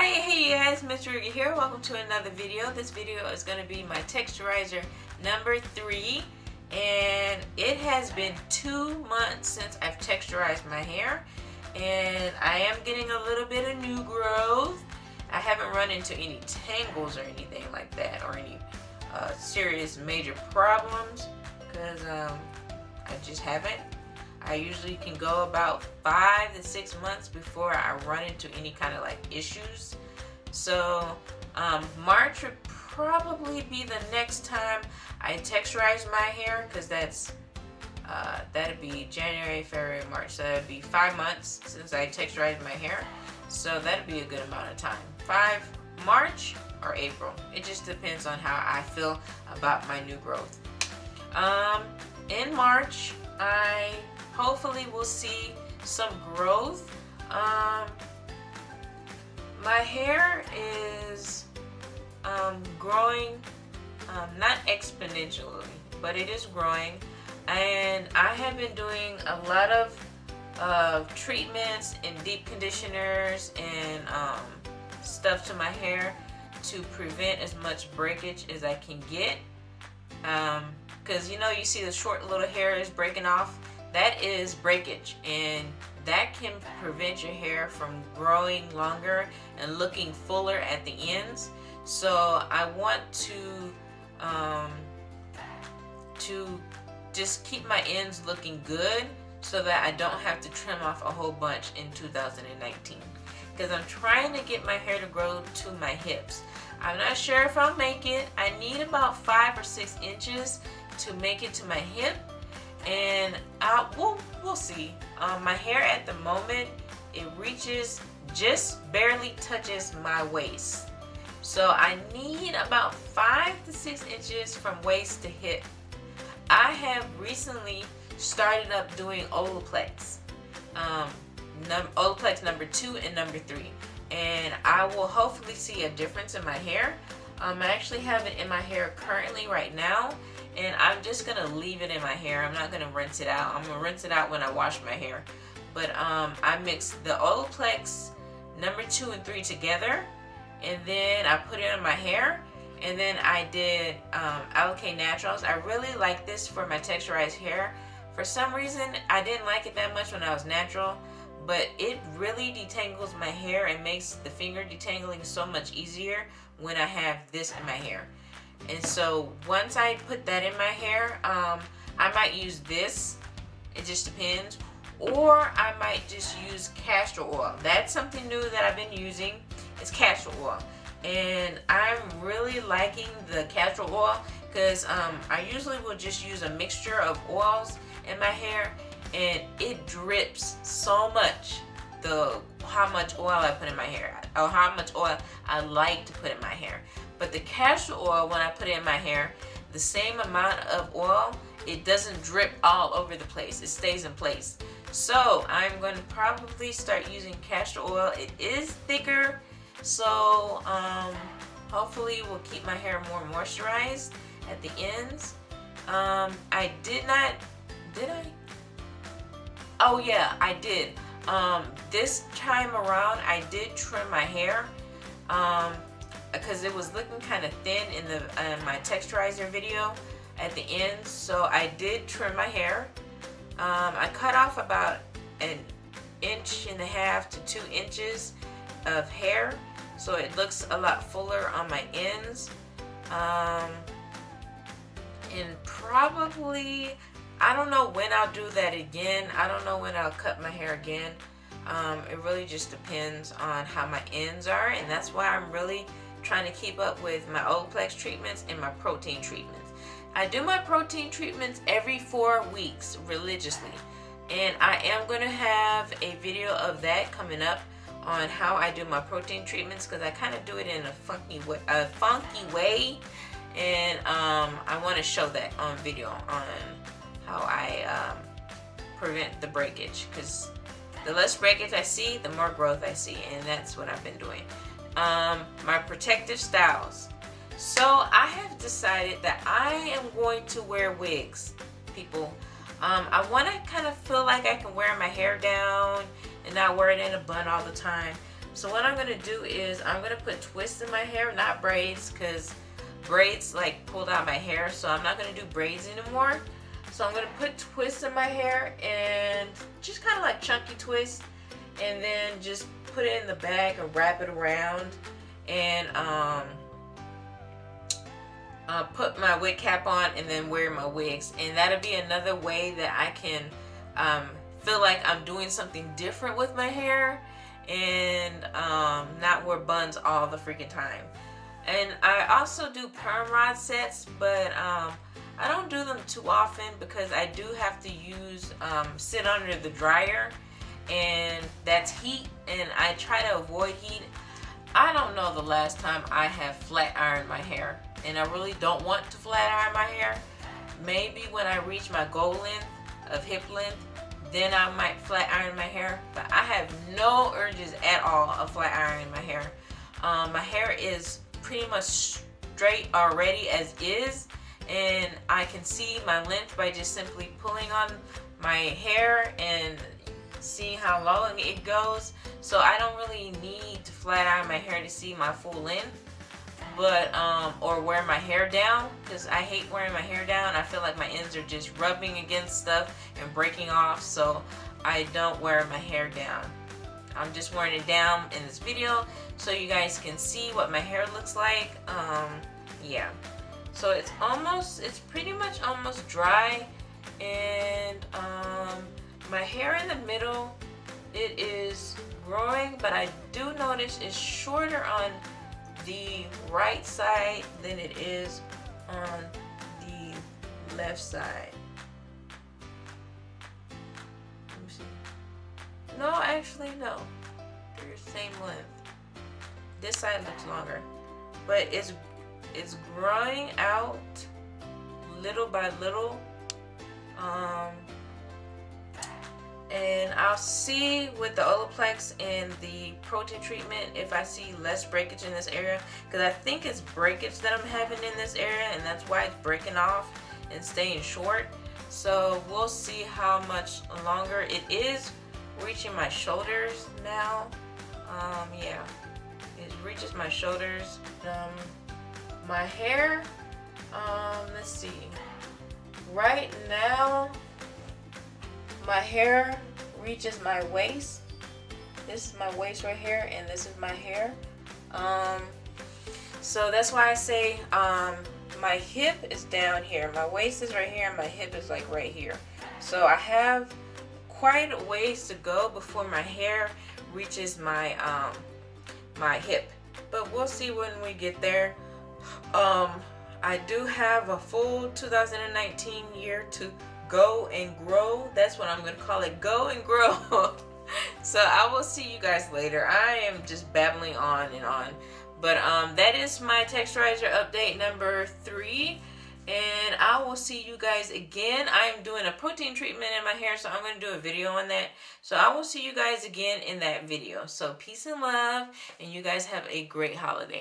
Hi, hey you guys, Miss Ruger here. Welcome to another video. This video is going to be my texturizer number 3, and it has been 2 months since I've texturized my hair, and I am getting a little bit of new growth. I haven't run into any tangles or anything like that, or any serious major problems, because I just haven't. I usually can go about 5 to 6 months before I run into any kind of like issues. So March would probably be the next time I texturize my hair, because that'd be January, February, March. So that'd be 5 months since I texturized my hair. So that'd be a good amount of time. March or April. It just depends on how I feel about my new growth. In March, I hopefully will see some growth. My hair is growing, not exponentially, but it is growing, and I have been doing a lot of treatments and deep conditioners and stuff to my hair to prevent as much breakage as I can get, because you see the short little hair is breaking off. That is breakage, and that can prevent your hair from growing longer and looking fuller at the ends. So I want to just keep my ends looking good, so that I don't have to trim off a whole bunch in 2019, because I'm trying to get my hair to grow to my hips. I'm not sure if I'll make it. I need about 5 or 6 inches to make it to my hip, and we'll see. My hair at the moment, it reaches, just barely touches my waist. So I need about 5 to 6 inches from waist to hip. I have recently started up doing Olaplex. Olaplex number 2 and number 3. And I will hopefully see a difference in my hair. I actually have it in my hair currently right now, and I'm just gonna leave it in my hair. I'm not gonna rinse it out. I'm gonna rinse it out when I wash my hair. But I mixed the Olaplex number 2 and 3 together, and then I put it in my hair, and then I did Alikay Naturals. I really like this for my texturized hair. For some reason, I didn't like it that much when I was natural, but it really detangles my hair and makes the finger detangling so much easier when I have this in my hair. And so once I put that in my hair, I might use this. It just depends. Or I might just use castor oil. That's something new that I've been using. It's castor oil. And I'm really liking the castor oil, because I usually will just use a mixture of oils in my hair, and it drips so much how much oil I put in my hair, or how much oil I like to put in my hair. But the castor oil, when I put it in my hair, the same amount of oil, it doesn't drip all over the place. It stays in place. So I'm going to probably start using castor oil. It is thicker, so hopefully it will keep my hair more moisturized at the ends. I did not, did I? Oh yeah, I did. This time around, I did trim my hair, because it was looking kind of thin in my texturizer video at the end. So I did trim my hair. I cut off about 1.5 inches to 2 inches of hair, so it looks a lot fuller on my ends. And probably, I don't know when I'll do that again. I don't know when I'll cut my hair again. It really just depends on how my ends are, and that's why I'm really trying to keep up with my Olaplex treatments and my protein treatments. I do my protein treatments every 4 weeks religiously, and I am going to have a video of that coming up on how I do my protein treatments, because I kind of do it in a funky way, and I want to show that on video on how I prevent the breakage, because the less breakage I see, the more growth I see, and that's what I've been doing. My protective styles. So I have decided that I am going to wear wigs, people. I want to kind of feel like I can wear my hair down and not wear it in a bun all the time. So what I'm gonna do is I'm gonna put twists in my hair, not braids, because braids like pulled out my hair. So I'm not gonna do braids anymore. So I'm gonna put twists in my hair and just kind of like chunky twists, and then just put it in the bag and wrap it around, and put my wig cap on, and then wear my wigs. And that'll be another way that I can feel like I'm doing something different with my hair, and not wear buns all the freaking time. And I also do perm rod sets, but I don't do them too often because I do have to use sit under the dryer, and that's heat, and I try to avoid heat. I don't know the last time I have flat ironed my hair, and I really don't want to flat iron my hair. Maybe when I reach my goal length of hip length, then I might flat iron my hair, but I have no urges at all of flat ironing my hair. My hair is pretty much straight already as is, and I can see my length by just simply pulling on my hair and seeing how long it goes. So I don't really need to flat iron my hair to see my full length, but or wear my hair down, because I hate wearing my hair down. I feel like my ends are just rubbing against stuff and breaking off, so I don't wear my hair down. I'm just wearing it down in this video so you guys can see what my hair looks like. Yeah, so it's pretty much almost dry, and my hair in the middle, it is growing, but I do notice it's shorter on the right side than it is on the left side. Let me see. No, actually no. They're the same length. This side looks longer, but it's growing out little by little. And I'll see with the Olaplex and the protein treatment if I see less breakage in this area, because I think it's breakage that I'm having in this area, and that's why it's breaking off and staying short. So we'll see how much longer. It is reaching my shoulders now. Yeah, it reaches my shoulders. My hair, let's see, right now my hair reaches my waist. This is my waist right here, and this is my hair. So that's why I say my hip is down here, my waist is right here, and my hip is like right here. So I have quite a ways to go before my hair reaches my my hip, but we'll see when we get there. I do have a full 2019 year to go and grow. That's what I'm going to call it, go and grow. So I will see you guys later. I am just babbling on and on, but that is my texturizer update number 3, and I will see you guys again. I'm doing a protein treatment in my hair, so I'm going to do a video on that. So I will see you guys again in that video. So peace and love, and you guys have a great holiday.